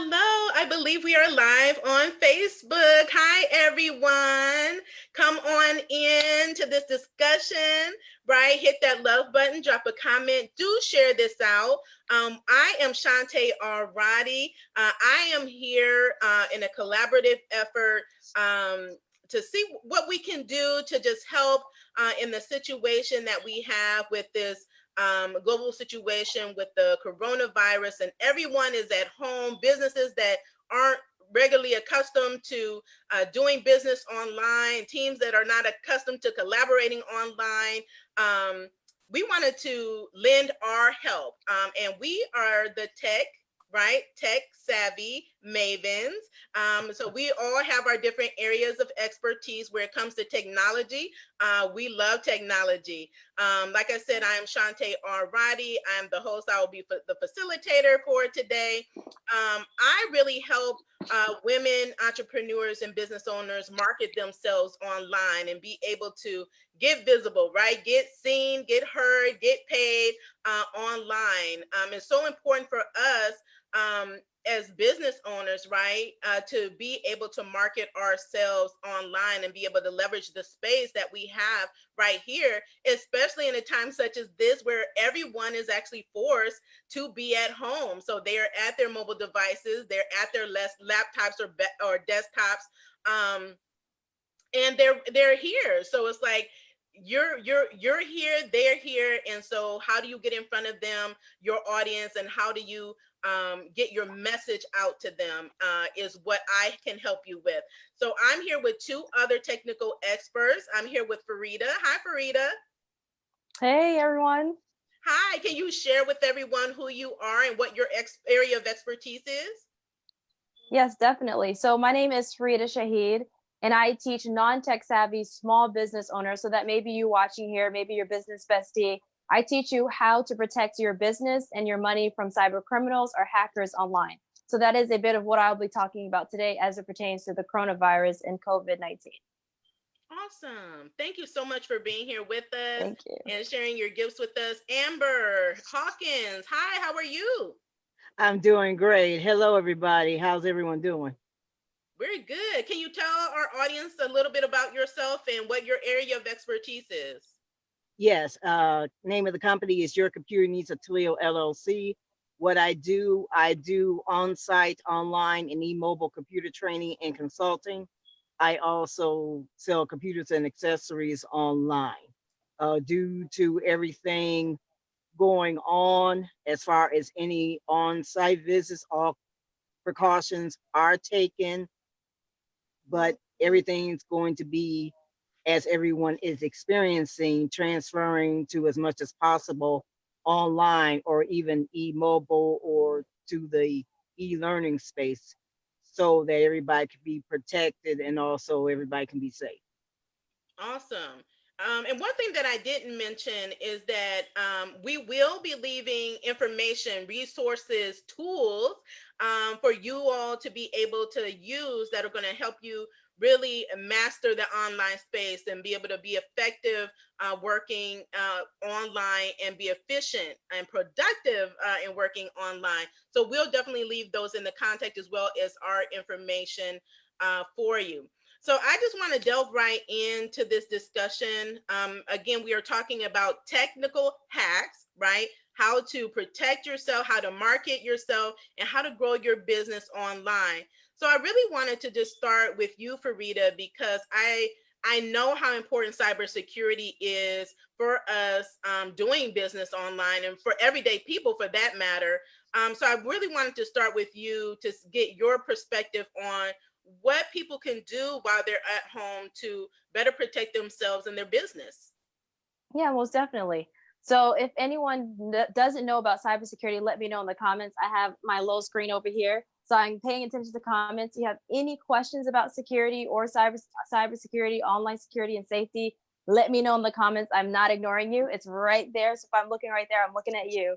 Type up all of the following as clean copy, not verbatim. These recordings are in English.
Hello, I believe we are live on Facebook. Hi, everyone. Come on in to this discussion, right? Hit that love button, drop a comment, do share this out. I am Shanté R. Roddy. I am here in a collaborative effort to see what we can do to just help in the situation that we have with this global situation with the coronavirus, and everyone is at home. Businesses that aren't regularly accustomed to doing business online, teams that are not accustomed to collaborating online. We wanted to lend our help, and we are the tech savvy mavens. So we all have our different areas of expertise where it comes to technology. We love technology. Like I said, I am Shanté R. Roddy. I'm the host. I will be the facilitator for today. I really help women entrepreneurs and business owners market themselves online and be able to get visible, right? Get seen, get heard, get paid online. It's so important for us as business owners, right, to be able to market ourselves online and be able to leverage the space that we have right here, especially in a time such as this where everyone is actually forced to be at home. So they are at their mobile devices, they're at their laptops or desktops, and they're here. So it's like you're here, they're here, and so how do you get in front of them, your audience, and how do you get your message out to them is what I can help you with. So I'm here with two other technical experts. I'm here with Fareeda. Hi, Fareeda. Hey, everyone. Hi, can you share with everyone who you are and what your area of expertise is? Yes, definitely. So my name is Fareeda Shaheed, and I teach non-tech savvy small business owners. So that maybe you watching here, maybe your business bestie. I teach you how to protect your business and your money from cyber criminals or hackers online. So that is a bit of what I'll be talking about today as it pertains to the coronavirus and COVID-19. Awesome. Thank you so much for being here with us Thank you. and sharing your gifts with us. Amber Hawkins, hi, how are you? I'm doing great. Hello, everybody. How's everyone doing? Very good. Can you tell our audience a little bit about yourself and what your area of expertise is? Yes, name of the company is Your Computer Needs a Twilio LLC. What I do on-site, online, and e-mobile computer training and consulting. I also sell computers and accessories online. Due to everything going on as far as any on-site visits, all precautions are taken, but everything's going to be, as everyone is experiencing, transferring to as much as possible online or even e-mobile or to the e-learning space so that everybody can be protected and also everybody can be safe. Awesome. And one thing that I didn't mention is that we will be leaving information, resources, tools for you all to be able to use that are going to help you really master the online space and be able to be effective working online and be efficient and productive in working online. So we'll definitely leave those in the contact as well as our information for you. So I just want to delve right into this discussion. Again, we are talking about technical hacks, right? How to protect yourself, how to market yourself, and how to grow your business online. So I really wanted to just start with you, Fareeda, because I know how important cybersecurity is for us doing business online and for everyday people for that matter. So I really wanted to start with you to get your perspective on what people can do while they're at home to better protect themselves and their business. Yeah, most definitely. So if anyone doesn't know about cybersecurity, let me know in the comments. I have my little screen over here. So I'm paying attention to comments. You have any questions about security or cybersecurity, online security and safety, let me know in the comments. I'm not ignoring you. It's right there. So if I'm looking right there, I'm looking at you.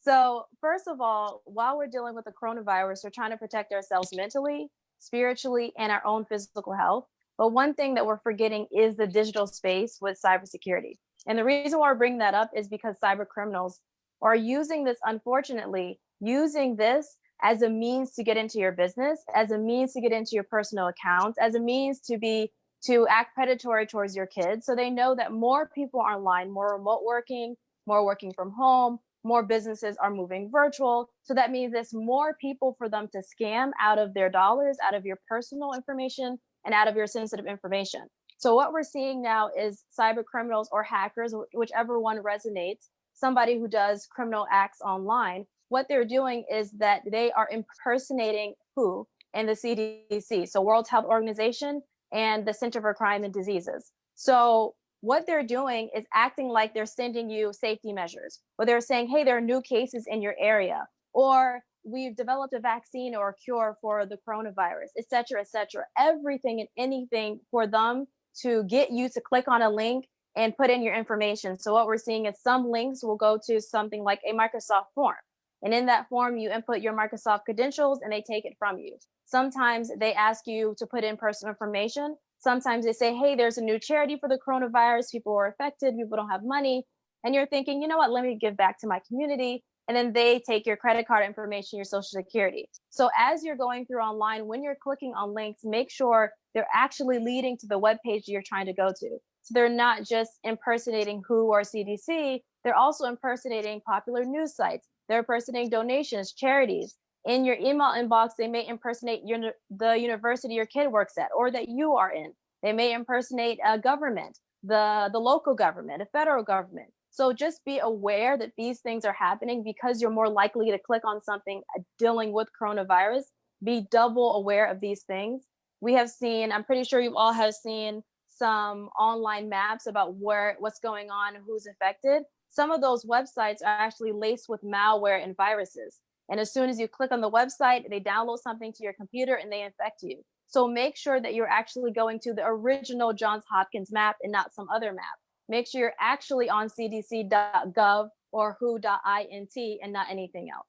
So first of all, while we're dealing with the coronavirus, we're trying to protect ourselves mentally, spiritually, and our own physical health. But one thing that we're forgetting is the digital space with cybersecurity. And the reason why we're bringing that up is because cyber criminals are using this, unfortunately, using this as a means to get into your business, as a means to get into your personal accounts, as a means to act predatory towards your kids. So they know that more people are online, more remote working, more working from home, more businesses are moving virtual. So that means there's more people for them to scam out of their dollars, out of your personal information, and out of your sensitive information. So what we're seeing now is cyber criminals or hackers, whichever one resonates, somebody who does criminal acts online. What they're doing is that they are impersonating WHO and the CDC, so World Health Organization and the Center for Crime and Diseases. So what they're doing is acting like they're sending you safety measures, or they're saying, hey, there are new cases in your area, or we've developed a vaccine or a cure for the coronavirus, et cetera, et cetera. Everything and anything for them to get you to click on a link and put in your information. So what we're seeing is some links will go to something like a Microsoft form. And in that form, you input your Microsoft credentials and they take it from you. Sometimes they ask you to put in personal information. Sometimes they say, hey, there's a new charity for the coronavirus. People are affected. People don't have money. And you're thinking, you know what, let me give back to my community. And then they take your credit card information, your social security. So as you're going through online, when you're clicking on links, make sure they're actually leading to the web page you're trying to go to. So they're not just impersonating WHO or CDC, they're also impersonating popular news sites. They're impersonating donations, charities. In your email inbox, they may impersonate the university your kid works at or that you are in. They may impersonate a government, the local government, a federal government. So just be aware that these things are happening because you're more likely to click on something dealing with coronavirus. Be double aware of these things. We have seen, I'm pretty sure you all have seen some online maps about what's going on and who's affected. Some of those websites are actually laced with malware and viruses. And as soon as you click on the website, they download something to your computer and they infect you. So make sure that you're actually going to the original Johns Hopkins map and not some other map. Make sure you're actually on cdc.gov or who.int and not anything else.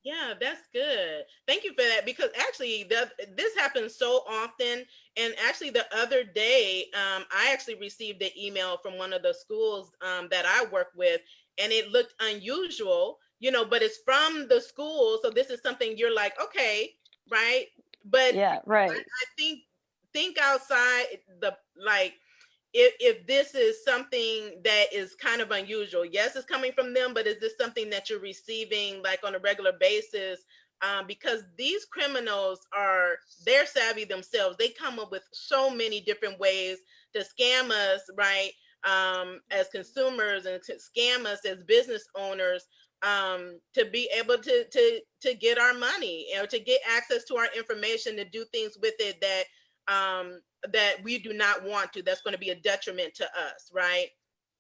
Yeah, that's good. Thank you for that, because actually this happens so often. And actually the other day, I actually received an email from one of the schools that I work with, and it looked unusual, but it's from the school. So this is something you're like, okay, right? But yeah, right. I think outside the, like, if this is something that is kind of unusual, yes, it's coming from them, but is this something that you're receiving like on a regular basis? Because these criminals they're savvy themselves. They come up with so many different ways to scam us, right? As consumers, and to scam us as business owners, to be able to get our money, to get access to our information, to do things with it that we do not want to, that's going to be a detriment to us, right?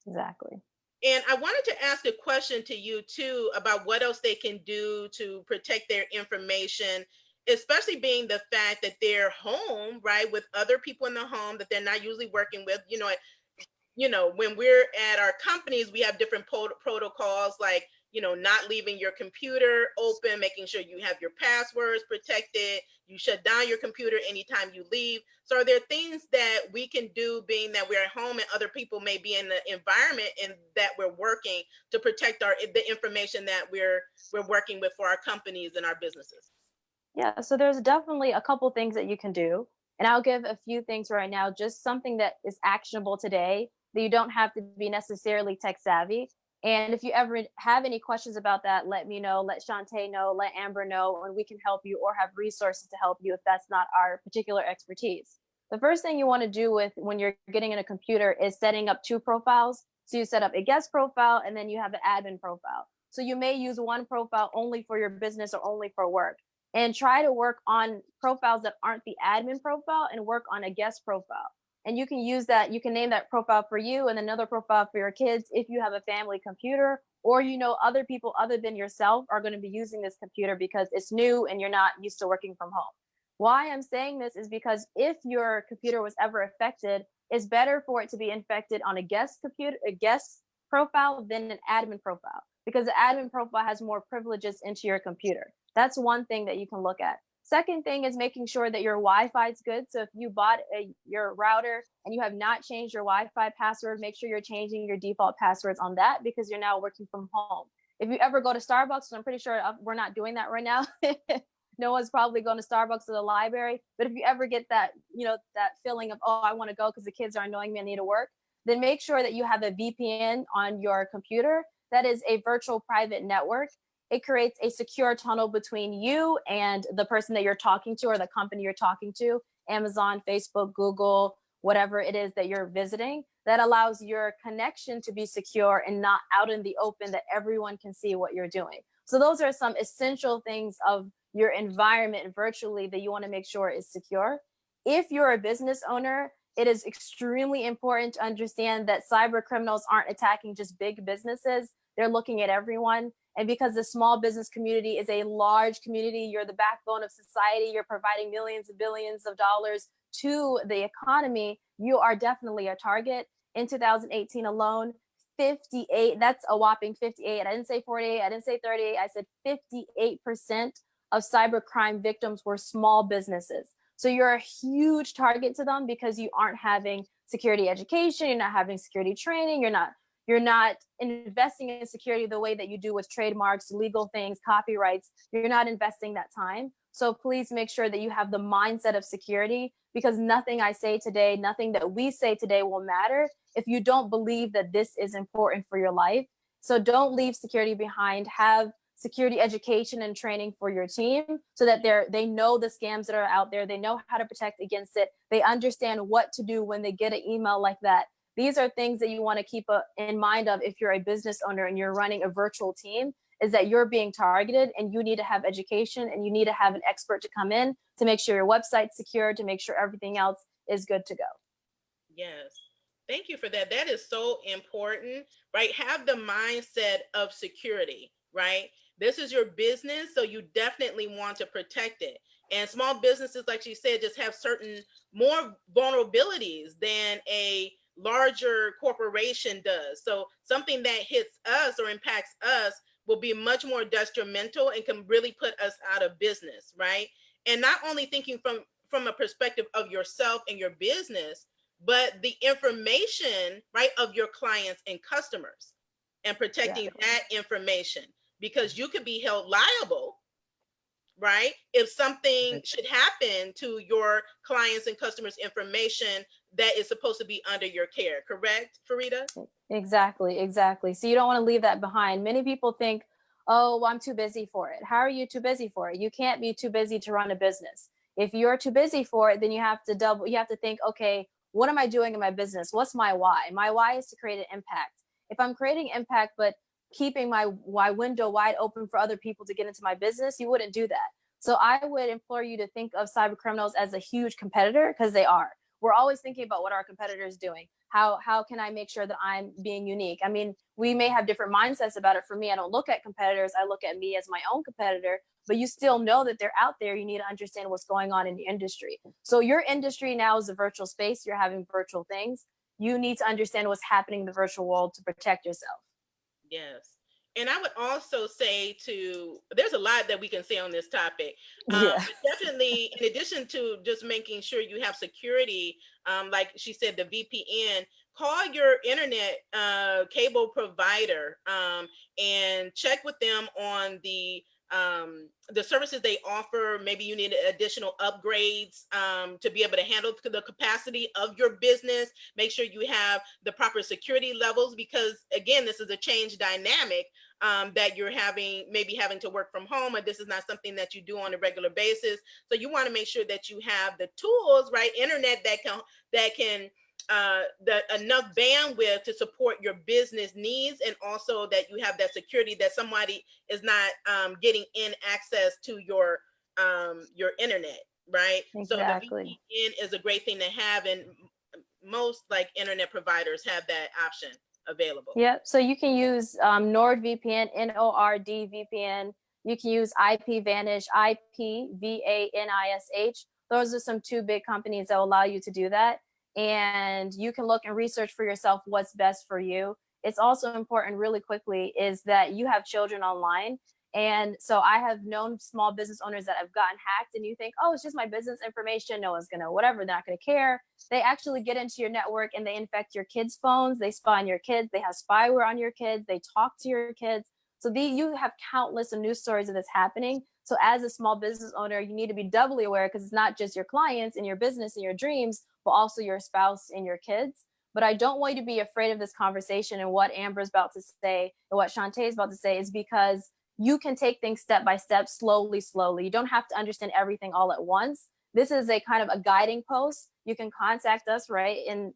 Exactly. And I wanted to ask a question to you too about what else they can do to protect their information, especially being the fact that they're home, right, with other people in the home that they're not usually working with. When we're at our companies, we have different protocols, like, not leaving your computer open, making sure you have your passwords protected, you shut down your computer anytime you leave. So are there things that we can do, being that we're at home and other people may be in the environment and that we're working, to protect the information that we're working with for our companies and our businesses? Yeah, so there's definitely a couple things that you can do. And I'll give a few things right now, just something that is actionable today that you don't have to be necessarily tech savvy. And if you ever have any questions about that, let me know, let Shanté know, let Amber know, and we can help you or have resources to help you if that's not our particular expertise. The first thing you want to do when you're getting in a computer is setting up two profiles. So you set up a guest profile and then you have an admin profile. So you may use one profile only for your business or only for work, and try to work on profiles that aren't the admin profile and work on a guest profile. And you can use that, you can name that profile for you and another profile for your kids if you have a family computer, or other people other than yourself are going to be using this computer because it's new and you're not used to working from home. Why I'm saying this is because if your computer was ever affected, it's better for it to be infected on a guest profile than an admin profile, because the admin profile has more privileges into your computer. That's one thing that you can look at. Second thing is making sure that your Wi-Fi is good. So if you bought your router and you have not changed your Wi-Fi password, make sure you're changing your default passwords on that, because you're now working from home. If you ever go to Starbucks, and I'm pretty sure we're not doing that right now. No one's probably going to Starbucks or the library. But if you ever get that, that feeling of, oh, I want to go because the kids are annoying me, I need to work, then make sure that you have a VPN on your computer. That is a virtual private network. It creates a secure tunnel between you and the person that you're talking to or the company you're talking to, Amazon, Facebook, Google, whatever it is that you're visiting. That allows your connection to be secure and not out in the open that everyone can see what you're doing. So those are some essential things of your environment virtually that you want to make sure is secure. If you're a business owner, it is extremely important to understand that cyber criminals aren't attacking just big businesses. They're looking at everyone. And because the small business community is a large community, you're the backbone of society, you're providing millions and billions of dollars to the economy, you are definitely a target. In 2018 alone, 58, that's a whopping 58. I didn't say 48, I didn't say 38, I said 58% of cybercrime victims were small businesses. So you're a huge target to them because you aren't having security education, you're not having security training, you're not investing in security the way that you do with trademarks, legal things, copyrights. You're not investing that time. So please make sure that you have the mindset of security, because nothing I say today, nothing that we say today will matter if you don't believe that this is important for your life. So don't leave security behind. Have security education and training for your team so that they know the scams that are out there. They know how to protect against it. They understand what to do when they get an email like that. These are things that you want to keep in mind of if you're a business owner and you're running a virtual team, is that you're being targeted and you need to have education and you need to have an expert to come in to make sure your website's secure, to make sure everything else is good to go. Yes. Thank you for that. That is so important, right? Have the mindset of security, right? This is your business, so you definitely want to protect it. And small businesses, like you said, just have certain more vulnerabilities than a larger corporation does. So something that hits us or impacts us will be much more detrimental and can really put us out of business, right? And not only thinking from a perspective of yourself and your business, but the information, right, of your clients and customers, and protecting that information, because you could be held liable, right, if something should happen to your clients and customers' information that is supposed to be under your care. Correct, Fareeda? Exactly. So you don't want to leave that behind. Many people think, oh, well, I'm too busy for it. How are you too busy for it? You can't be too busy to run a business. If you're too busy for it, then you have to think, okay, what am I doing in my business? What's my why? My why is to create an impact. If I'm creating impact, but keeping my window wide open for other people to get into my business, you wouldn't do that. So I would implore you to think of cyber criminals as a huge competitor, because they are. We're always thinking about what our competitor is doing. How can I make sure that I'm being unique? I mean, we may have different mindsets about it. For me, I don't look at competitors. I look at me as my own competitor, but you still know that they're out there. You need to understand what's going on in the industry. So your industry now is a virtual space. You're having virtual things. You need to understand what's happening in the virtual world to protect yourself. Yes. And I would also say there's a lot that we can say on this topic. Yeah. But definitely, in addition to just making sure you have security, like she said, the VPN, call your internet cable provider and check with them on the services they offer. Maybe you need additional upgrades to be able to handle the capacity of your business. Make sure you have the proper security levels, because again, this is a change dynamic that you're maybe having to work from home, and this is not something that you do on a regular basis. So you want to make sure that you have the tools, right? Internet that can enough bandwidth to support your business needs, and also that you have that security that somebody is not getting in access to your internet, right? Exactly. So the VPN is a great thing to have, and most like internet providers have that option available. Yeah, so you can use NordVPN, Nord VPN. You can use IPVanish, IPVanish. Those are some two big companies that will allow you to do that. And you can look and research for yourself what's best for you. It's also important, really quickly, is that you have children online. And so I have known small business owners that have gotten hacked, and you think, oh, it's just my business information. No one's going to, whatever, they're not going to care. They actually get into your network and they infect your kids' phones. They spy on your kids. They have spyware on your kids. They talk to your kids. So you have countless of news stories of this happening. So as a small business owner, you need to be doubly aware, because it's not just your clients and your business and your dreams, but also your spouse and your kids. But I don't want you to be afraid of this conversation, and what Amber's about to say and what Shanté is about to say is because you can take things step by step, slowly, slowly. You don't have to understand everything all at once. This is a kind of a guiding post. You can contact us, right? And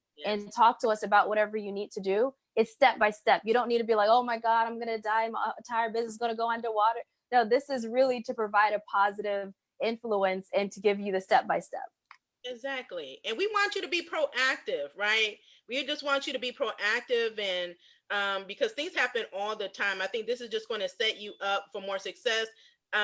talk to us about whatever you need to do. It's step by step. You don't need to be like, oh my God, I'm gonna die. My entire business is gonna go underwater. No, this is really to provide a positive influence and to give you the step by step. Exactly. And we want you to be proactive, right? We just want you to be proactive, and because things happen all the time. I think this is just going to set you up for more success,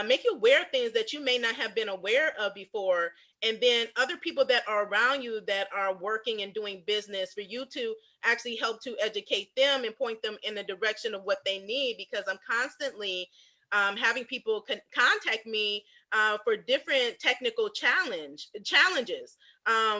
make you aware of things that you may not have been aware of before. And then other people that are around you that are working and doing business, for you to actually help to educate them and point them in the direction of what they need. Because I'm constantly having people contact me for different technical challenges.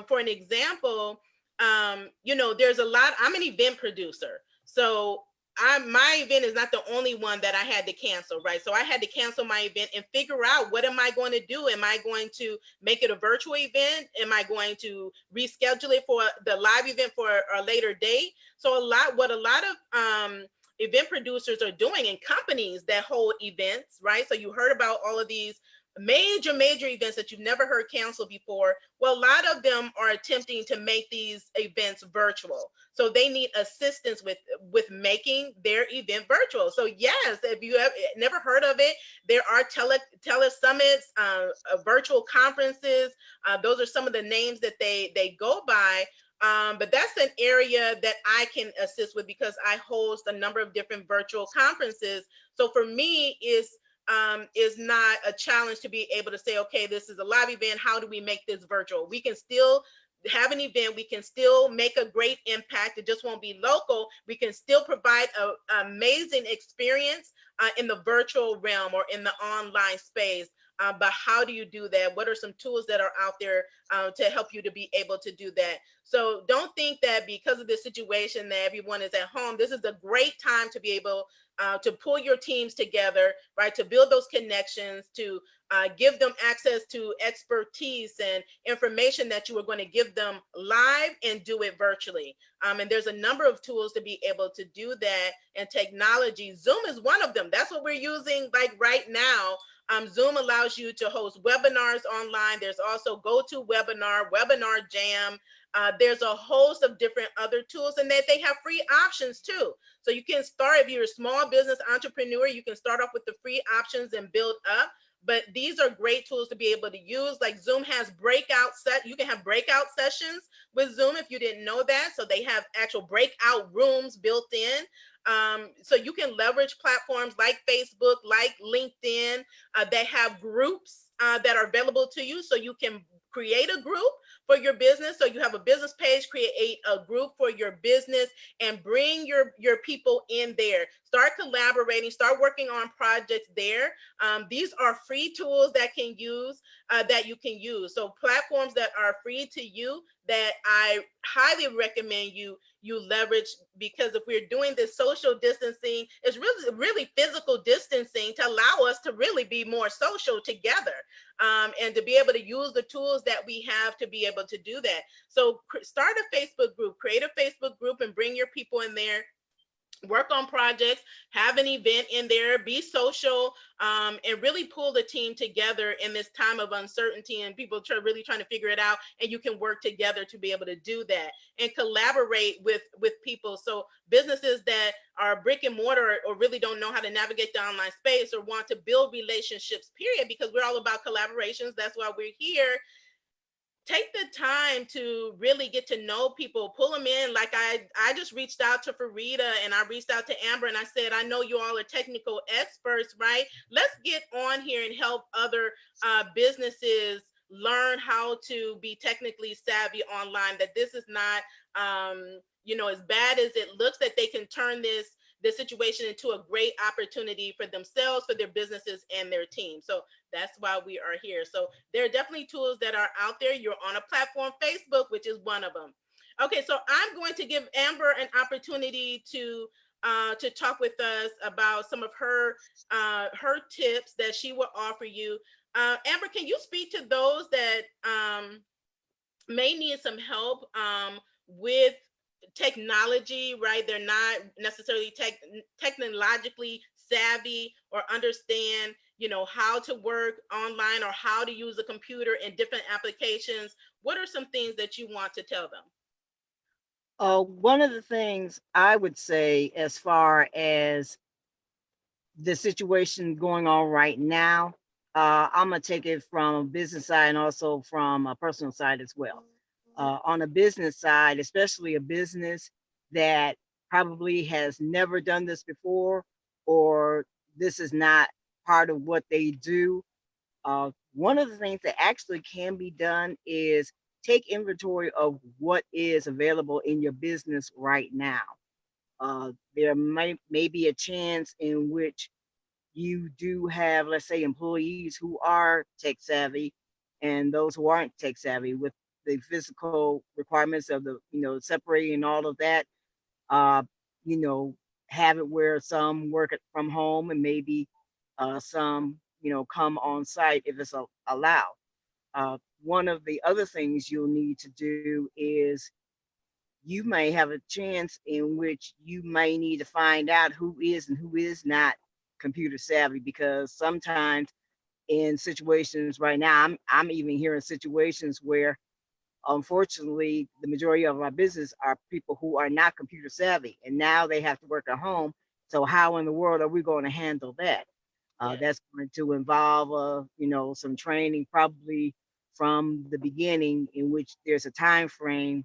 For an example, there's a lot. I'm an event producer, so my event is not the only one that I had to cancel, right? So I had to cancel my event and figure out, what am I going to do? Am I going to make it a virtual event? Am I going to reschedule it for the live event for a later date? So what a lot of event producers are doing, and companies that hold events, right? So you heard about all of these major events that you've never heard canceled before. Well, a lot of them are attempting to make these events virtual. So they need assistance with making their event virtual. So yes, if you have never heard of it, there are tele summits, virtual conferences. Those are some of the names that they go by. But that's an area that I can assist with, because I host a number of different virtual conferences. So for me, is not a challenge to be able to say, okay, this is a live event. How do we make this virtual? We can still have an event. We can still make a great impact. It just won't be local. We can still provide an amazing experience in the virtual realm or in the online space. But how do you do that? What are some tools that are out there to help you to be able to do that? So don't think that because of this situation that everyone is at home, this is a great time to be able to pull your teams together, right? To build those connections, to give them access to expertise and information that you are going to give them live, and do it virtually. And there's a number of tools to be able to do that, and technology. Zoom is one of them. That's what we're using like right now. Zoom allows you to host webinars online. There's also GoToWebinar, Webinar Jam. There's a host of different other tools, and that they have free options too. So you can start, if you're a small business entrepreneur, you can start off with the free options and build up. But these are great tools to be able to use. Like Zoom has you can have breakout sessions with Zoom if you didn't know that. So they have actual breakout rooms built in. So you can leverage platforms like Facebook, like LinkedIn, that have groups that are available to you. So you can create a group for your business. So you have a business page, create a group for your business, and bring your people in there. Start collaborating, start working on projects there. These are free tools that you can use. So platforms that are free to you, that I highly recommend you leverage, because if we're doing this social distancing, it's really physical distancing to allow us to really be more social together, and to be able to use the tools that we have to be able to do that. So start a Facebook group, create a Facebook group, and bring your people in there. Work on projects, have an event in there, be social, and really pull the team together in this time of uncertainty, and people really trying to figure it out. And you can work together to be able to do that, and collaborate with people. So businesses that are brick and mortar, or really don't know how to navigate the online space, or want to build relationships, period, because we're all about collaborations. That's why we're here. Take the time to really get to know people, pull them in. Like I just reached out to Fareeda, and I reached out to Amber, and I said, I know you all are technical experts, right? Let's get on here and help other businesses learn how to be technically savvy online, that this is not, as bad as it looks, that they can turn this situation into a great opportunity for themselves, for their businesses, and their team. So that's why we are here. So there are definitely tools that are out there. You're on a platform, Facebook, which is one of them. Okay, so I'm going to give Amber an opportunity to to talk with us about some of her tips that she will offer you. Amber, can you speak to those that may need some help with technology, right? They're not necessarily technologically savvy or understand, how to work online or how to use a computer in different applications. What are some things that you want to tell them? One of the things I would say, as far as the situation going on right now, I'm gonna take it from a business side and also from a personal side as well. On a business side, especially a business that probably has never done this before, or this is not part of what they do. One of the things that actually can be done is take inventory of what is available in your business right now. There may be a chance in which you do have, let's say, employees who are tech savvy and those who aren't tech savvy with the physical requirements of the, separating and all of that. Uh, you know, have it where some work from home and maybe some, come on site if it's allowed. One of the other things you'll need to do is you may have a chance in which you may need to find out who is and who is not computer savvy, because sometimes in situations right now, I'm even hearing situations where unfortunately the majority of our business are people who are not computer savvy and now they have to work at home. So how in the world are we going to handle that? Yes. That's going to involve some training, probably from the beginning, in which there's a time frame.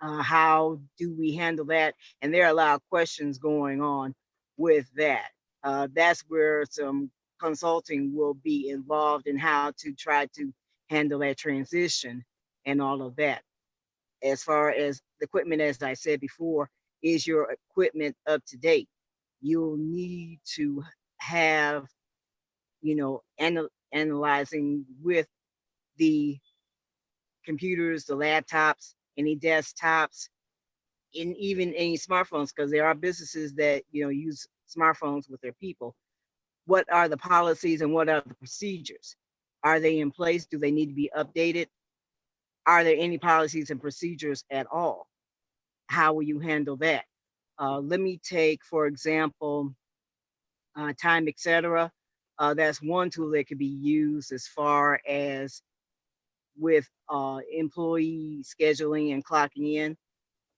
How do we handle that? And there are a lot of questions going on with that. That's where some consulting will be involved in how to try to handle that transition and all of that. As far as the equipment, as I said before, is your equipment up to date? You'll need to have, analyzing with the computers, the laptops, any desktops, and even any smartphones, because there are businesses that use smartphones with their people. What are the policies and what are the procedures? Are they in place? Do they need to be updated? Are there any policies and procedures at all? How will you handle that? Let me take, for example, time, etc. That's one tool that could be used as far as with employee scheduling and clocking in.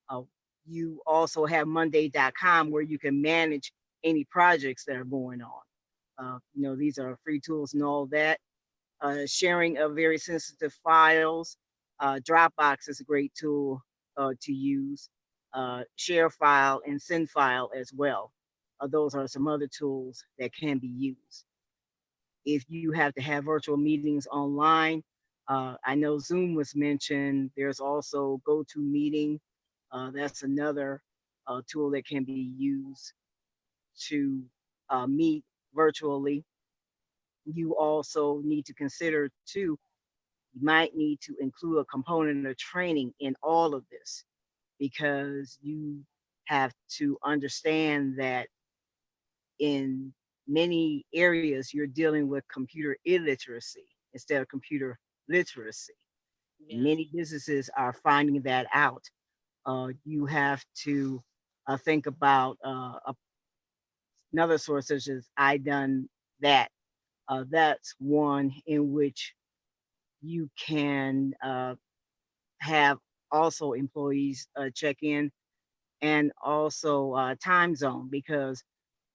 Uh, you also have Monday.com where you can manage any projects that are going on. These are free tools and all that. Sharing of very sensitive files. Dropbox is a great tool to use. Share file and send file as well. Those are some other tools that can be used. If you have to have virtual meetings online, I know Zoom was mentioned. There's also GoToMeeting. That's another tool that can be used to meet virtually. You also need to consider too, you might need to include a component of training in all of this, because you have to understand that in many areas you're dealing with computer illiteracy instead of computer literacy. Yeah. Many businesses are finding that out. You have to think about another source such as I done that. That's one in which you can have also employees check in, and also time zone, because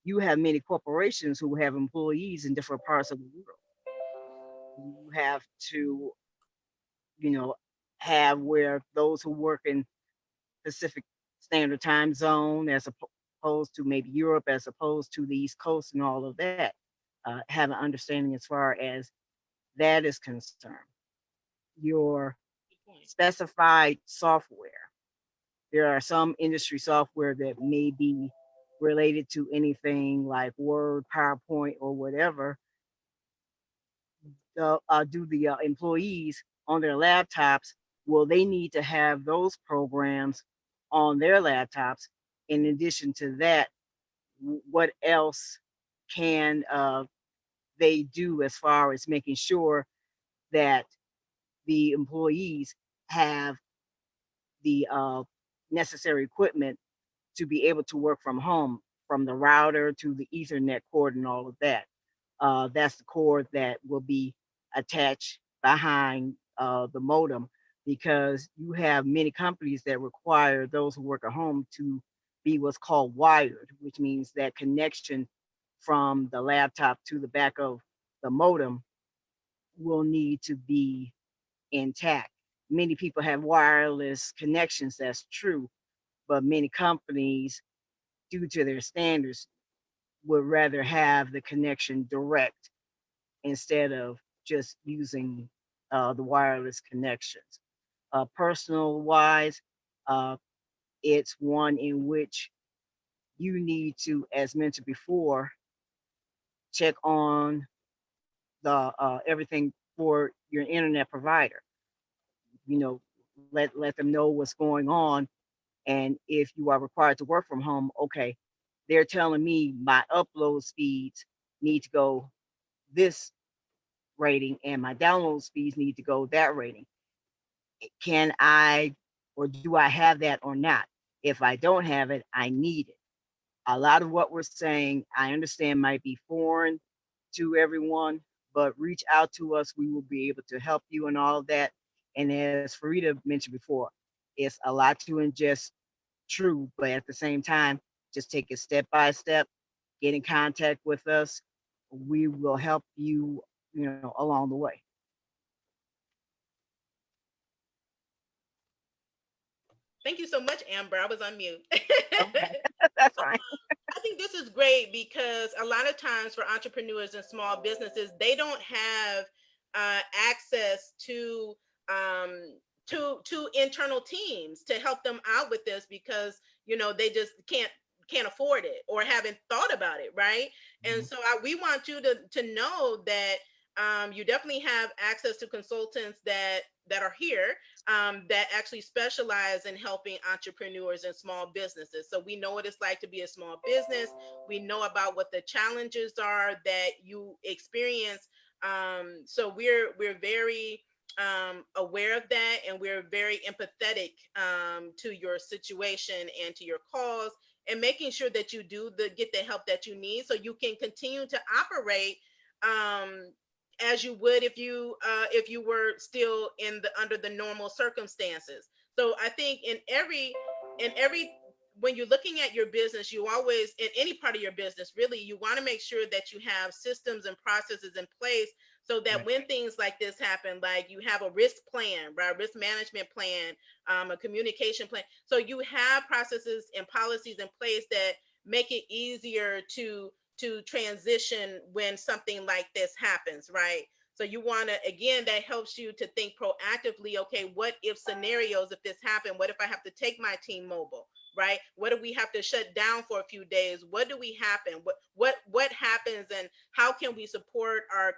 you have many corporations who have employees in different parts of the world. You have to, you know, have where those who work in Pacific Standard Time Zone, as opposed to maybe Europe, as opposed to the East Coast, and all of that, have an understanding as far as that is concerned. Your Good point. specified software. There are some industry software that may be related to anything like Word, PowerPoint, or whatever. Do the employees on their laptops, will they need to have those programs on their laptops In addition to that, what else can they do as far as making sure that the employees have the necessary equipment to be able to work from home, from the router to the Ethernet cord and all of that. That's the cord that will be attached behind the modem, because you have many companies that require those who work at home to be what's called wired, which means that connection from the laptop to the back of the modem will need to be intact. Many people have wireless connections, that's true, but many companies, due to their standards, would rather have the connection direct instead of just using the wireless connections. Personal wise, uh, it's one in which you need to, as mentioned before, check on the everything for your internet provider. You know, let them know what's going on, and if you are required to work from home, okay, they're telling me my upload speeds need to go this rating and my download speeds need to go that rating. Can I, or do I have that or not? If I don't have it, I need it. A lot of what we're saying, I understand might be foreign to everyone, but reach out to us. We will be able to help you and all of that. And as Fareeda mentioned before, it's a lot to ingest, true, but at the same time, just take it step by step, get in contact with us. We will help you, along the way. Thank you so much, Amber. I was on mute. Okay, that's fine. I think this is great because a lot of times for entrepreneurs and small businesses, they don't have access um, to internal teams to help them out with this because they just can't afford it or haven't thought about it, right? And so we want you to know that you definitely have access to consultants that are here that actually specialize in helping entrepreneurs and small businesses. So we know what it's like to be a small business. We know about what the challenges are that you experience. So we're very aware of that, and we're very empathetic to your situation and to your cause, and making sure that you do get the help that you need so you can continue to operate um, as you would if you were still in the under the normal circumstances. So I think in every when you're looking at your business, you always, in any part of your business, really, you want to make sure that you have systems and processes in place so that Right. when things like this happen, like you have a risk plan, right, risk management plan, a communication plan, so you have processes and policies in place that make it easier to transition when something like this happens, right? So you want to, again, that helps you to think proactively. Okay, what if scenarios, if this happened, what if I have to take my team mobile, right? What if we have to shut down for a few days? What do we happen? What happens, and how can we support our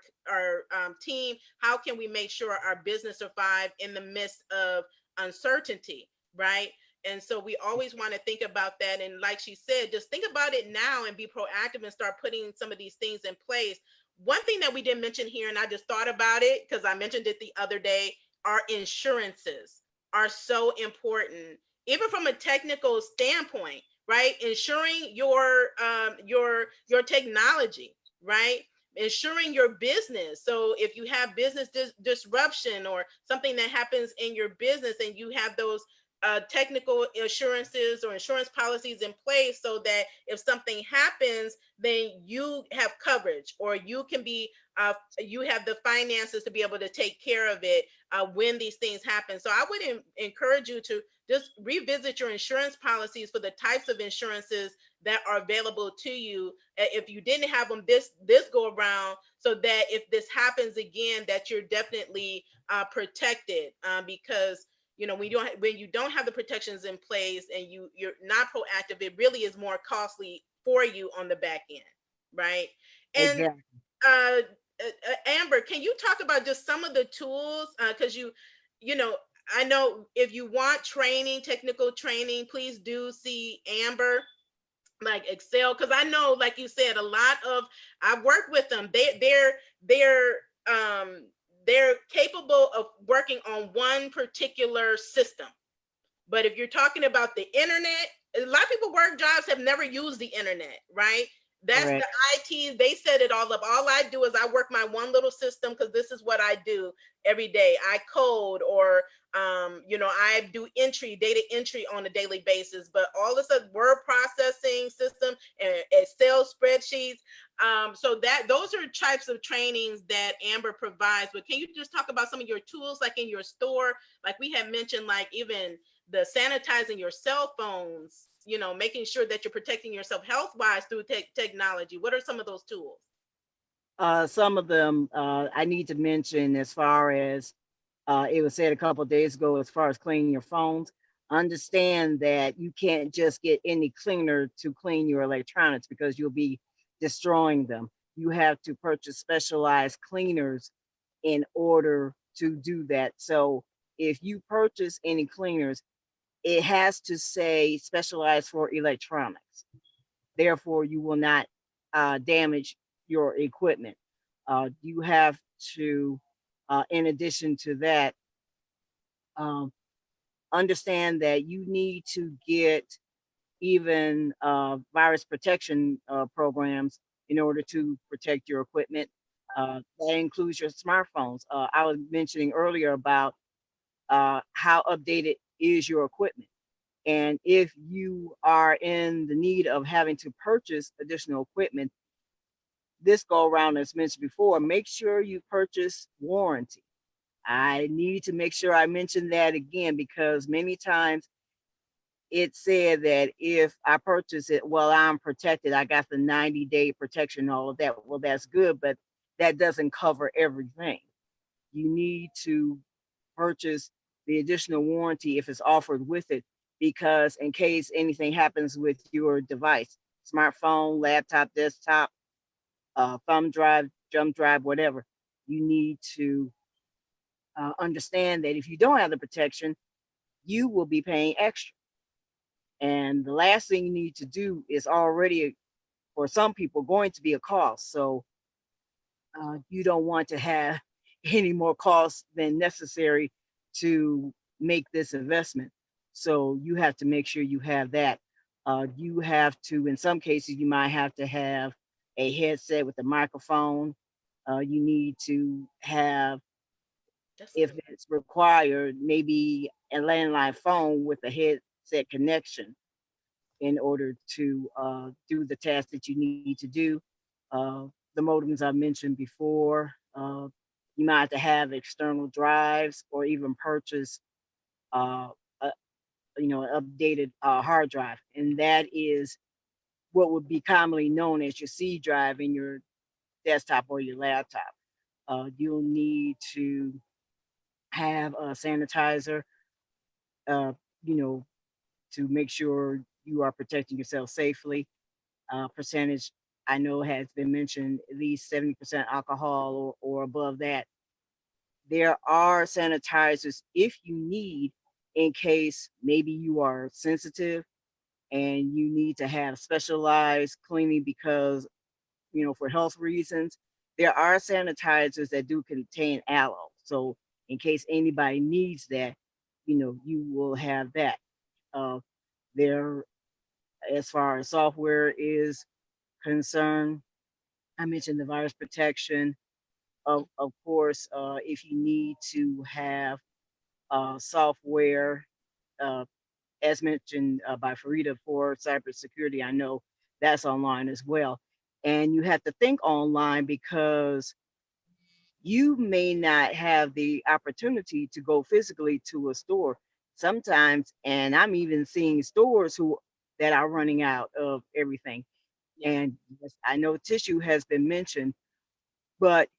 team? How can we make sure our business survive in the midst of uncertainty, right? And so we always want to think about that. And like she said, just think about it now and be proactive and start putting some of these things in place. One thing that we didn't mention here, and I just thought about it because I mentioned it the other day, our insurances are so important, even from a technical standpoint, right? Insuring your technology, right? Ensuring your business. So if you have business disruption or something that happens in your business, and you have those technical assurances or insurance policies in place so that if something happens, then you have coverage, or you have the finances to be able to take care of it when these things happen. So I would encourage you to just revisit your insurance policies for the types of insurances that are available to you if you didn't have them this go around, so that if this happens again, that you're definitely protected, because when you don't have the protections in place and you're not proactive, it really is more costly for you on the back end, right? And Exactly. uh, Amber, can you talk about just some of the tools? Because you know, I know if you want training, technical training, please do see Amber, like Excel, because I know, like you said, a lot of, I've worked with them. They're capable of working on one particular system. But if you're talking about the internet, a lot of people work jobs have never used the internet, right? That's Correct. the IT. They set it all up. All I do is I work my one little system because this is what I do every day. I code, or I do data entry on a daily basis. But all this word processing system and Excel spreadsheets. So those are types of trainings that Amber provides. But can you just talk about some of your tools, like in your store? Like we had mentioned, like even the sanitizing your cell phones, making sure that you're protecting yourself health wise through technology. What are some of those tools? Some of them I need to mention as far as it was said a couple of days ago, as far as cleaning your phones. Understand that you can't just get any cleaner to clean your electronics because you'll be destroying them. You have to purchase specialized cleaners in order to do that. So if you purchase any cleaners, it has to say specialized for electronics. Therefore, you will not damage your equipment. You have to, in addition to that, um, understand that you need to get even virus protection programs in order to protect your equipment. That includes your smartphones. I was mentioning earlier about how updated is your equipment. And if you are in the need of having to purchase additional equipment, this go around, as mentioned before, make sure you purchase warranty. I need to make sure I mention that again, because many times it said that if I purchase it, well, I'm protected. I got the 90-day protection, all of that. Well, that's good, but that doesn't cover everything. You need to purchase the additional warranty if it's offered with it, because in case anything happens with your device, smartphone, laptop, desktop, thumb drive, jump drive, whatever, you need to understand that if you don't have the protection, you will be paying extra. And the last thing you need to do is already, for some people, going to be a cost. So you don't want to have any more costs than necessary to make this investment. So you have to make sure you have that. You have to, in some cases, you might have to have a headset with a microphone. You need to have, if it's required, maybe a landline phone with a headset connection in order to do the task that you need to do. Uh, the modems I mentioned before, you might have to have external drives or even purchase uh, a, an updated hard drive. And that is what would be commonly known as your C drive in your desktop or your laptop. You'll need to have a sanitizer, uh, you know, to make sure you are protecting yourself safely. Percentage I know has been mentioned, at least 70% alcohol or above that. There are sanitizers if you need, in case maybe you are sensitive and you need to have specialized cleaning because, for health reasons. There are sanitizers that do contain aloe. So in case anybody needs that, you will have that. Uh, there, as far as software is concerned, I mentioned the virus protection. Of course, if you need to have software, uh, as mentioned by Fareeda for cybersecurity, I know that's online as well. And you have to think online because you may not have the opportunity to go physically to a store sometimes. And I'm even seeing stores that are running out of everything. Yeah. And yes, I know tissue has been mentioned, but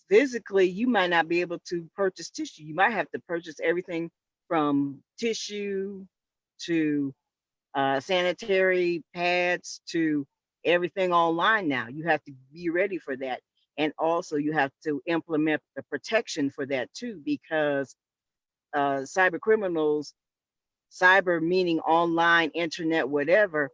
physically you might not be able to purchase tissue. You might have to purchase everything from tissue to sanitary pads to everything online now. You have to be ready for that. And also you have to implement the protection for that too, because cyber criminals, cyber meaning online, internet, whatever,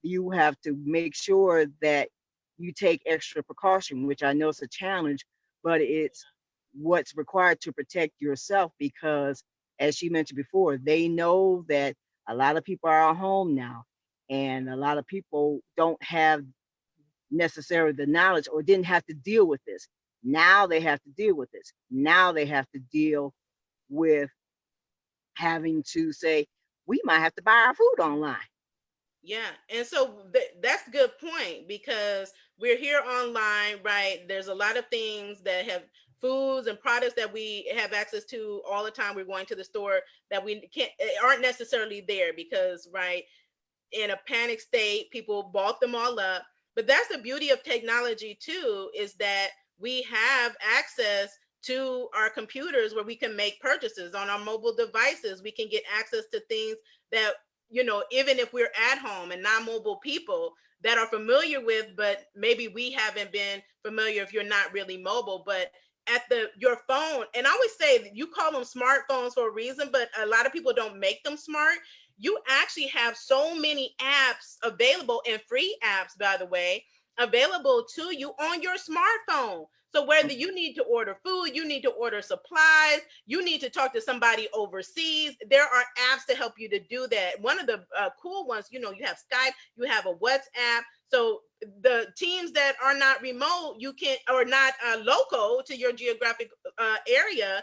you have to make sure that you take extra precaution, which I know is a challenge, but it's what's required to protect yourself because, as she mentioned before, they know that a lot of people are at home now, and a lot of people don't have necessarily the knowledge or didn't have to deal with this. Now they have to deal with this. Now they have to deal with having to say, we might have to buy our food online. Yeah, and so that's a good point because we're here online, right? There's a lot of things that have foods and products that we have access to all the time. We're going to the store that we can't aren't necessarily there because, right, in a panic state, people bought them all up. But that's the beauty of technology too, is that we have access to our computers where we can make purchases on our mobile devices. We can get access to things that, even if we're at home and non-mobile people that are familiar with, but maybe we haven't been familiar if you're not really mobile, but at your phone. And I always say that you call them smartphones for a reason, but a lot of people don't make them smart. You actually have so many apps available, and free apps, by the way, available to you on your smartphone. So whether you need to order food, you need to order supplies, you need to talk to somebody overseas, there are apps to help you to do that. One of the cool ones, you have Skype, you have a WhatsApp. So the teams that are not remote, you can, or not local to your geographic area,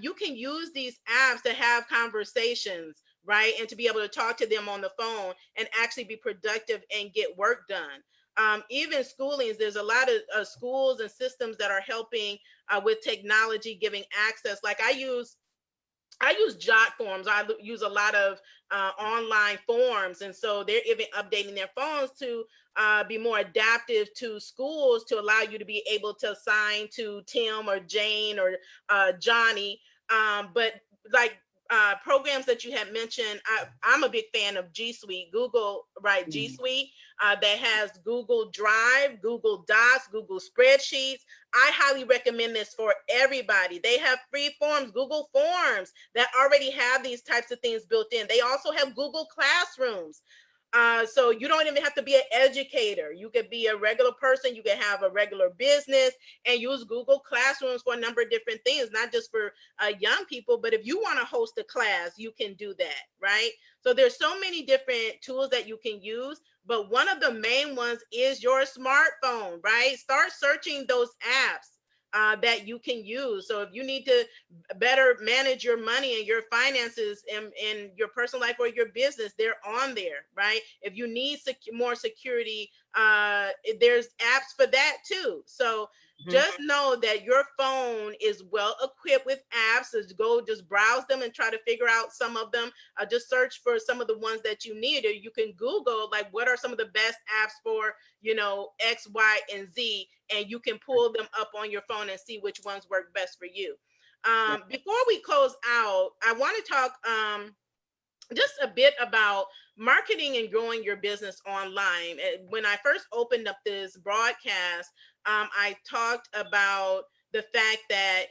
you can use these apps to have conversations, right? And to be able to talk to them on the phone and actually be productive and get work done. Even schoolings, there's a lot of schools and systems that are helping with technology, giving access. Like I use Jot forms. I use a lot of online forms. And so they're even updating their phones to be more adaptive to schools to allow you to be able to assign to Tim or Jane or Johnny. But like programs that you had mentioned, I'm a big fan of G Suite, Google, right? G Suite that has Google Drive, Google Docs, Google Spreadsheets. I highly recommend this for everybody. They have free forms, Google Forms, that already have these types of things built in. They also have Google Classrooms. So you don't even have to be an educator. You could be a regular person. You could have a regular business and use Google Classrooms for a number of different things, not just for young people, but if you want to host a class, you can do that, right? So there's so many different tools that you can use, but one of the main ones is your smartphone, right? Start searching those apps that you can use. So if you need to better manage your money and your finances in your personal life or your business, they're on there, right? If you need more security, there's apps for that too. So just know that your phone is well equipped with apps. So go just browse them and try to figure out some of them. Just search for some of the ones that you need, or you can Google like what are some of the best apps for X, Y, and Z, and you can pull them up on your phone and see which ones work best for you. Before we close out, I want to talk just a bit about marketing and growing your business online. When I first opened up this broadcast, I talked about the fact that,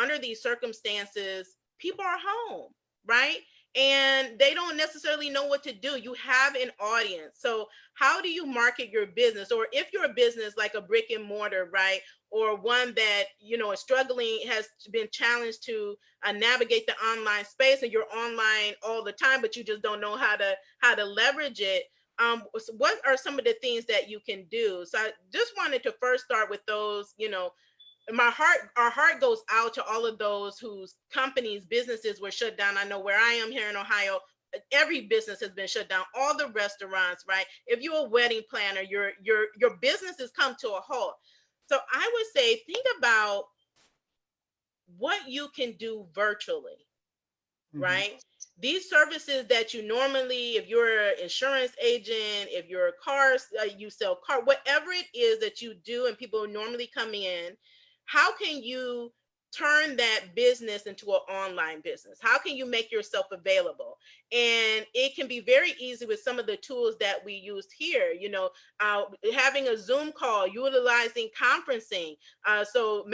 under these circumstances, people are home, right? And they don't necessarily know what to do. You have an audience. So how do you market your business? Or if you're a business like a brick and mortar, right? Or one that, is struggling, has been challenged to navigate the online space, and you're online all the time, but you just don't know how to leverage it. So what are some of the things that you can do? So I just wanted to first start with those, our heart goes out to all of those whose companies, businesses were shut down. I know where I am here in Ohio, every business has been shut down, all the restaurants, right? If you're a wedding planner, your business has come to a halt. So I would say, think about what you can do virtually, right? These services that you normally, if you're an insurance agent, if you're a car, you sell whatever it is that you do and people normally come in, how can you turn that business into an online business? How can you make yourself available? And it can be very easy with some of the tools that we used here, having a Zoom call, utilizing conferencing. So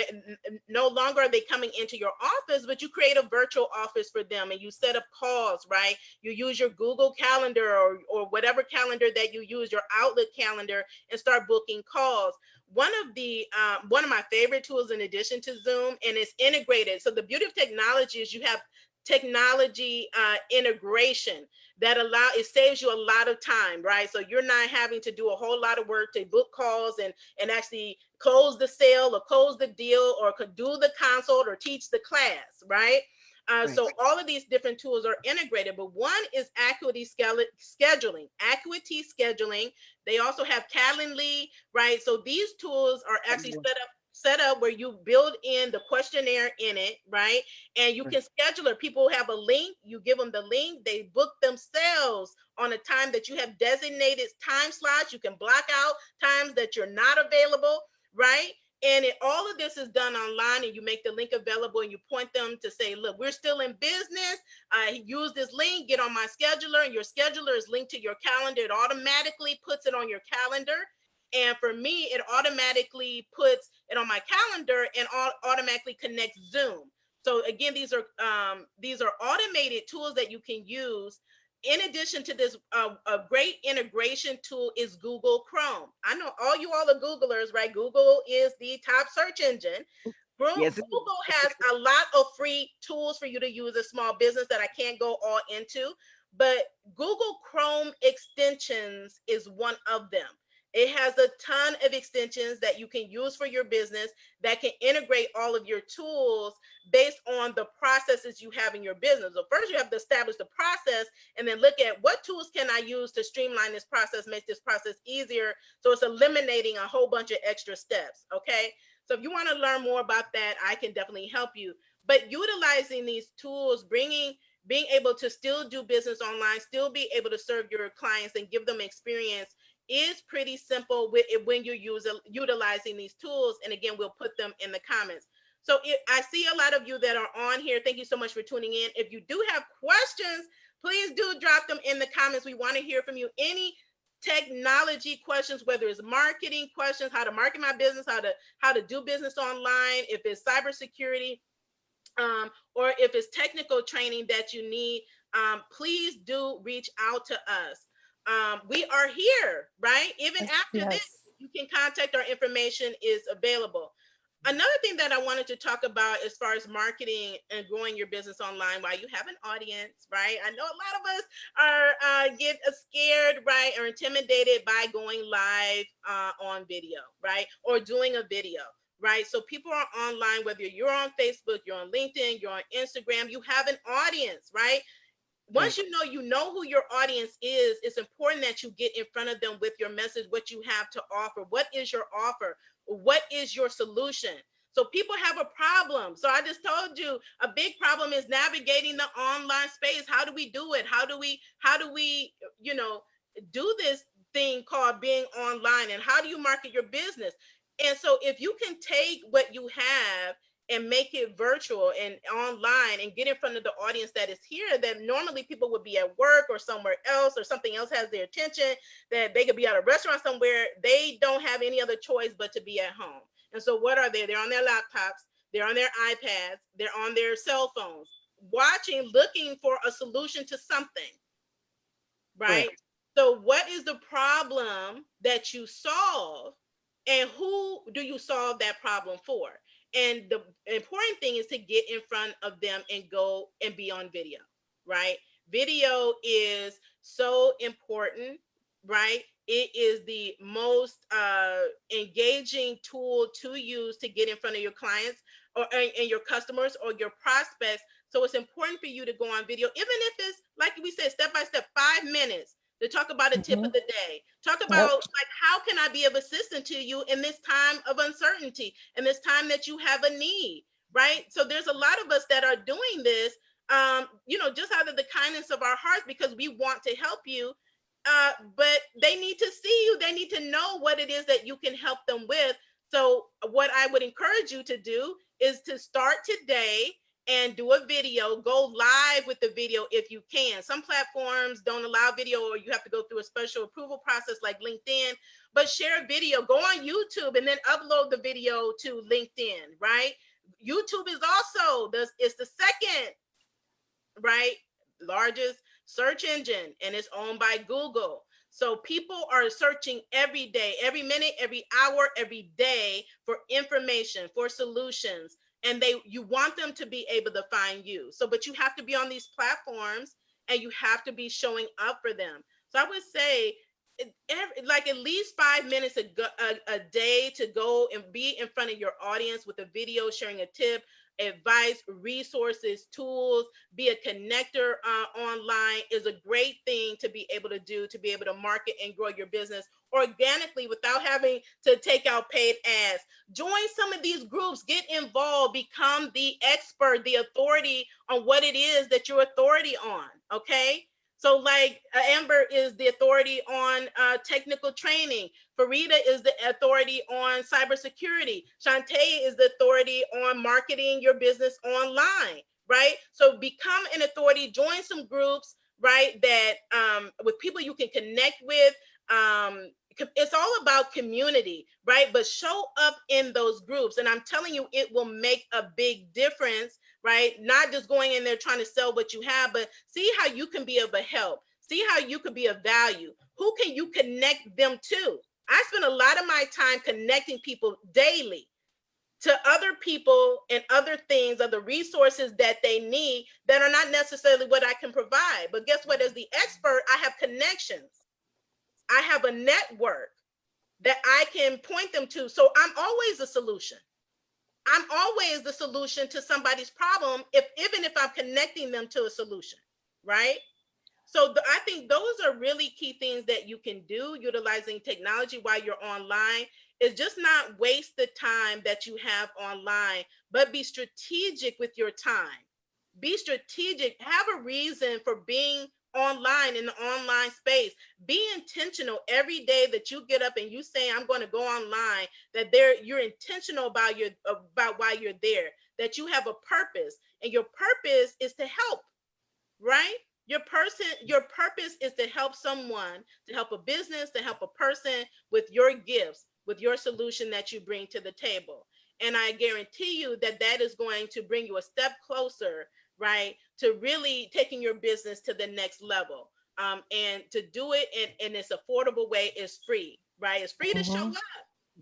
no longer are they coming into your office, but you create a virtual office for them and you set up calls, right? You use your Google Calendar or whatever calendar that you use, your Outlook calendar, and start booking calls. One of my favorite tools in addition to Zoom, and it's integrated. So the beauty of technology is you have technology integration that it saves you a lot of time, right? So you're not having to do a whole lot of work to book calls and actually close the sale or close the deal or could do the consult or teach the class, right? Right. So all of these different tools are integrated, but one is Acuity scheduling. Acuity scheduling. They also have Calendly, right? So these tools are actually set up where you build in the questionnaire in it, right? And you can schedule it. People have a link, you give them the link, they book themselves on a time that you have designated time slots. You can block out times that you're not available, right? And all of this is done online, and you make the link available and you point them to say, look, we're still in business. Use this link, get on my scheduler, and your scheduler is linked to your calendar. It automatically puts it on your calendar. And for me, it automatically puts it on my calendar and automatically connects Zoom. So again, these are automated tools that you can use. In addition to this, a great integration tool is Google Chrome. I know all the Googlers, right? Google is the top search engine. Yes, Google has a lot of free tools for you to use as small business that I can't go all into, but Google Chrome extensions is one of them. It has a ton of extensions that you can use for your business that can integrate all of your tools based on the processes you have in your business. So first you have to establish the process and then look at what tools can I use to streamline this process, make this process easier. So it's eliminating a whole bunch of extra steps, okay? So if you want to learn more about that, I can definitely help you. But utilizing these tools, being able to still do business online, still be able to serve your clients and give them experience is pretty simple when you're utilizing these tools. And again, we'll put them in the comments. So I see a lot of you that are on here. Thank you so much for tuning in. If you do have questions, please do drop them in the comments. We want to hear from you. Any technology questions, whether it's marketing questions, how to market my business, how to do business online, if it's cybersecurity, or if it's technical training that you need, please do reach out to us. We are here, right? Even after this, you can contact. Our information is available. Another thing that I wanted to talk about as far as marketing and growing your business online while you have an audience, right? I know a lot of us are get scared, right, or intimidated by going live on video, right, or doing a video, right? So people are online, whether you're on Facebook, you're on LinkedIn, you're on Instagram, you have an audience, right? Once you know who your audience is, it's important that you get in front of them with your message, what you have to offer. What is your offer? What is your solution? So people have a problem. So I just told you a big problem is navigating the online space. How do we do it? How do we, do this thing called being online, and how do you market your business? And so if you can take what you have and make it virtual and online and get in front of the audience that is here, that normally people would be at work or somewhere else, or something else has their attention, that they could be at a restaurant somewhere, they don't have any other choice but to be at home. And so what are they? They're on their laptops, they're on their iPads, they're on their cell phones, watching, looking for a solution to something, right? So what is the problem that you solve, and who do you solve that problem for? And the important thing is to get in front of them and go and be on video, right? Video is so important, right? It is the most engaging tool to use to get in front of your clients and your customers or your prospects. So it's important for you to go on video, even if it's, like we said, step by step, 5 minutes to talk about a tip of the day. Talk about like, how can I be of assistance to you in this time of uncertainty, in this time that you have a need, right? So there's a lot of us that are doing this, just out of the kindness of our hearts, because we want to help you. But they need to see you. They need to know what it is that you can help them with. So what I would encourage you to do is to start today and do a video, go live with the video if you can. Some platforms don't allow video, or you have to go through a special approval process like LinkedIn, but share a video, go on YouTube and then upload the video to LinkedIn, right? YouTube is also it's the second, right, largest search engine, and it's owned by Google. So people are searching every day, every minute, every hour, every day for information, for solutions, and you want them to be able to find you. So, but you have to be on these platforms and you have to be showing up for them. So I would say like at least 5 minutes a day to go and be in front of your audience with a video, sharing a tip, advice, resources, tools, be a connector online is a great thing to be able to do, to be able to market and grow your business organically without having to take out paid ads. Join some of these groups, get involved, become the expert, the authority on what it is that you're authority on, okay? So like Amber is the authority on technical training. Fareeda is the authority on cybersecurity. Shanté is the authority on marketing your business online, right? So become an authority, join some groups, right? That with people you can connect with. It's all about community, right? But show up in those groups. And I'm telling you, it will make a big difference, right? Not just going in there trying to sell what you have, but see how you can be of a help. See how you could be of value. Who can you connect them to? I spend a lot of my time connecting people daily to other people and other things, other resources that they need that are not necessarily what I can provide. But guess what? As the expert, I have connections. I have a network that I can point them to. So I'm always a solution. I'm always the solution to somebody's problem, even if I'm connecting them to a solution, right? So I think those are really key things that you can do utilizing technology while you're online, is just not waste the time that you have online, but be strategic with your time. Be strategic, have a reason for being online in the online space. Be intentional every day that you get up and you say, I'm going to go online, that you're intentional about why you're there, that you have a purpose, and your purpose is to help, right? Your purpose is to help someone, to help a business, to help a person with your gifts, with your solution that you bring to the table. And I guarantee you that that is going to bring you a step closer, right, to really taking your business to the next level. And to do it in this affordable way is free, right? It's free to show up.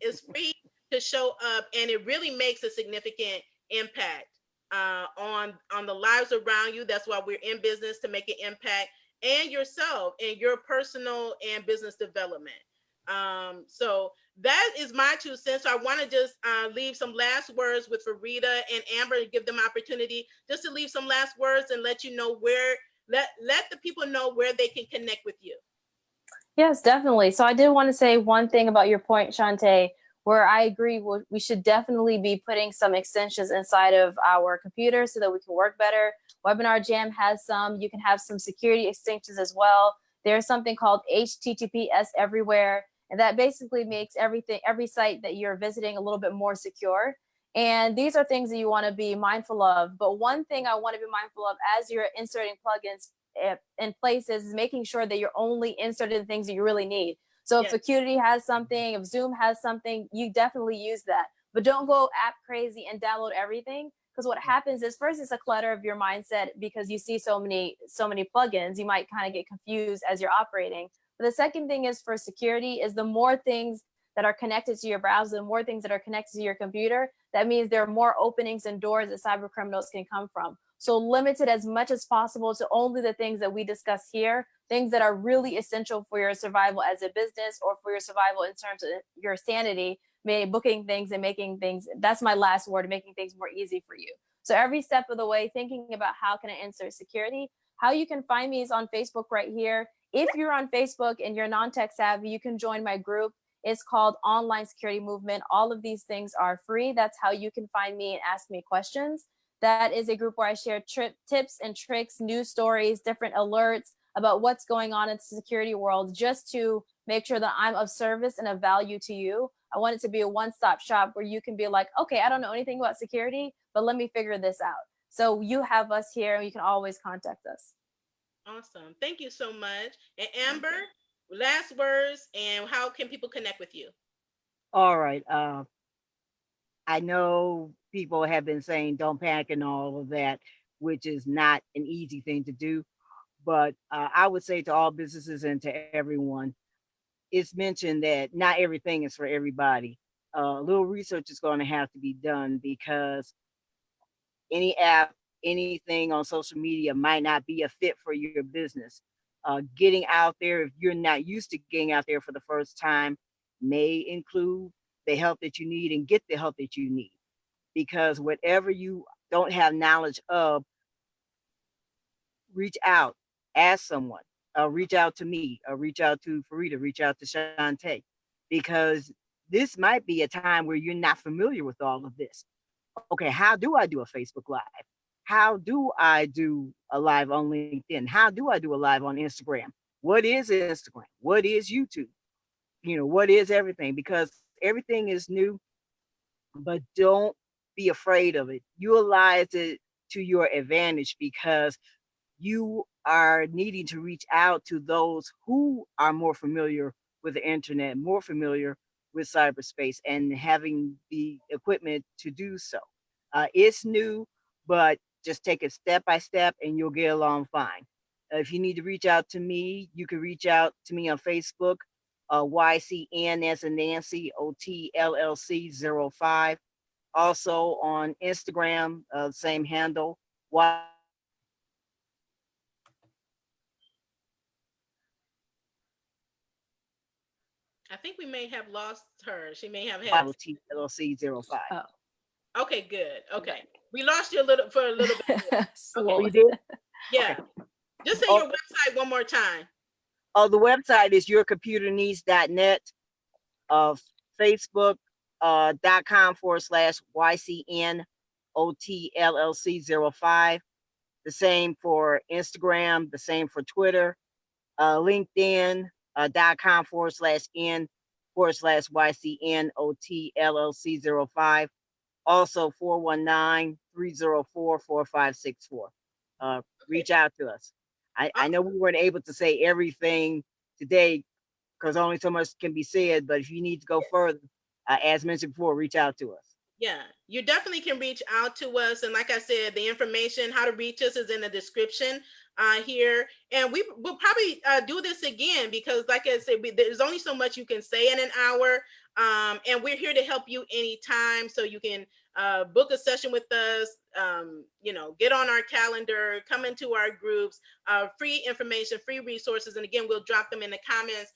It's free to show up, and it really makes a significant impact on the lives around you. That's why we're in business, to make an impact, and yourself and your personal and business development. So that is my 2 cents. So I want to just leave some last words with Fareeda and Amber, and give them opportunity just to leave some last words and let you know let the people know where they can connect with you. Yes, definitely. So I did want to say one thing about your point, Shanté, where I agree we should definitely be putting some extensions inside of our computer so that we can work better. Webinar Jam has some. You can have some security extensions as well. There's something called HTTPS everywhere, and that basically makes every site that you're visiting a little bit more secure. And these are things that you want to be mindful of. But one thing I want to be mindful of as you're inserting plugins in places is making sure that you're only inserting the things that you really need. So if Acuity has something, if Zoom has something, you definitely use that. But don't go app crazy and download everything, because what happens is, first, it's a clutter of your mindset because you see so many plugins. You might kind of get confused as you're operating. But the second thing is, for security, is the more things that are connected to your browser, the more things that are connected to your computer, that means there are more openings and doors that cyber criminals can come from. So limit it as much as possible to only the things that we discuss here, things that are really essential for your survival as a business, or for your survival in terms of your sanity, booking things and making things, that's my last word, making things more easy for you. So every step of the way, thinking about how can I insert security. How you can find me is on Facebook right here. If you're on Facebook and you're non-tech savvy, you can join my group. It's called Online Security Movement. All of these things are free. That's how you can find me and ask me questions. That is a group where I share tips and tricks, news stories, different alerts about what's going on in the security world, just to make sure that I'm of service and of value to you. I want it to be a one-stop shop where you can be like, okay, I don't know anything about security, but let me figure this out. So you have us here and you can always contact us. Awesome. Thank you so much. And Amber, last words, and how can people connect with you? All right. I know people have been saying don't panic and all of that, which is not an easy thing to do. But I would say to all businesses and to everyone, it's mentioned that not everything is for everybody. A little research is going to have to be done because any app, anything on social media might not be a fit for your business. Getting out there, if you're not used to getting out there for the first time, may include the help that you need and get the help that you need. Because whatever you don't have knowledge of, reach out, ask someone, reach out to me, reach out to Fareeda, reach out to Shanté, because this might be a time where you're not familiar with all of this. Okay, how do I do a Facebook Live? How do I do a live on LinkedIn? How do I do a live on Instagram? What is Instagram? What is YouTube? What is everything? Because everything is new, but don't be afraid of it. Utilize it to your advantage because you are needing to reach out to those who are more familiar with the internet, more familiar with cyberspace, and having the equipment to do so. It's new, but just take it step by step and you'll get along fine. If you need to reach out to me, you can reach out to me on Facebook, YCN as in Nancy, OTLLC05. Also on Instagram, same handle, I think we may have lost her. She may have had. OTLLC05. Oh, Okay, good. Okay, we lost you for a little bit. Okay, Oh, slowly. you did? yeah. Okay. Just say Oh, your website one more time. the website is yourcomputerneeds.net. Facebook.com/YCN OTLLC05. The same for Instagram, the same for Twitter, LinkedIn.com/N/YCN OTLLC05. Also 419-304-4564. Okay. Reach out to us. I know we weren't able to say everything today because only so much can be said, but if you need to go further, as mentioned before, reach out to us. Yeah, you definitely can reach out to us. And like I said, the information, how to reach us, is in the description here. And we will probably do this again because, like I said, there's only so much you can say in an hour. And we're here to help you anytime. So you can book a session with us, get on our calendar, come into our groups, free information, free resources. And again, we'll drop them in the comments.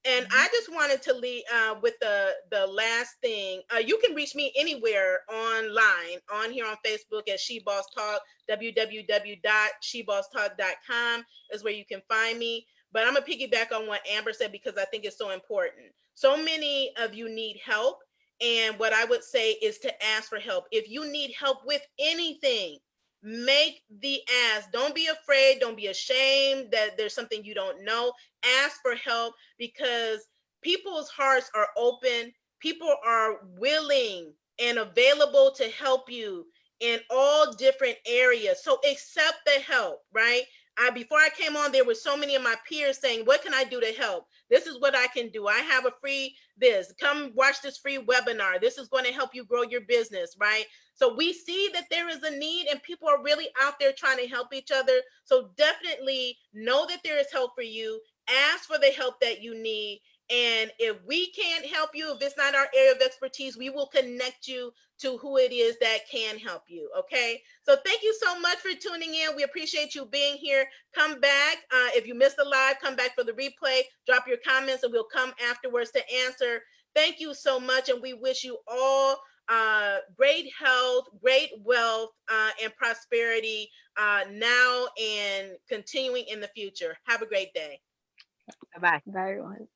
And I just wanted to leave with the last thing. You can reach me anywhere online, on here on Facebook at She Boss Talk. www.shebosstalk.com is where you can find me. But I'm gonna piggyback on what Amber said because I think it's so important. So many of you need help, and what I would say is to ask for help. If you need help with anything, make the ask. Don't be afraid. Don't be ashamed that there's something you don't know. Ask for help because people's hearts are open. People are willing and available to help you in all different areas. So accept the help, right? Before I came on, there were so many of my peers saying, what can I do to help? This is what I can do. I have a free this. Come watch this free webinar. This is going to help you grow your business, right? So we see that there is a need and people are really out there trying to help each other. So definitely know that there is help for you. Ask for the help that you need. And if we can't help you, if it's not our area of expertise, we will connect you to who it is that can help you. Okay. So thank you so much for tuning in. We appreciate you being here. Come back. If you missed the live, come back for the replay. Drop your comments and we'll come afterwards to answer. Thank you so much. And we wish you all great health, great wealth, and prosperity now and continuing in the future. Have a great day. Bye-bye. Bye, everyone.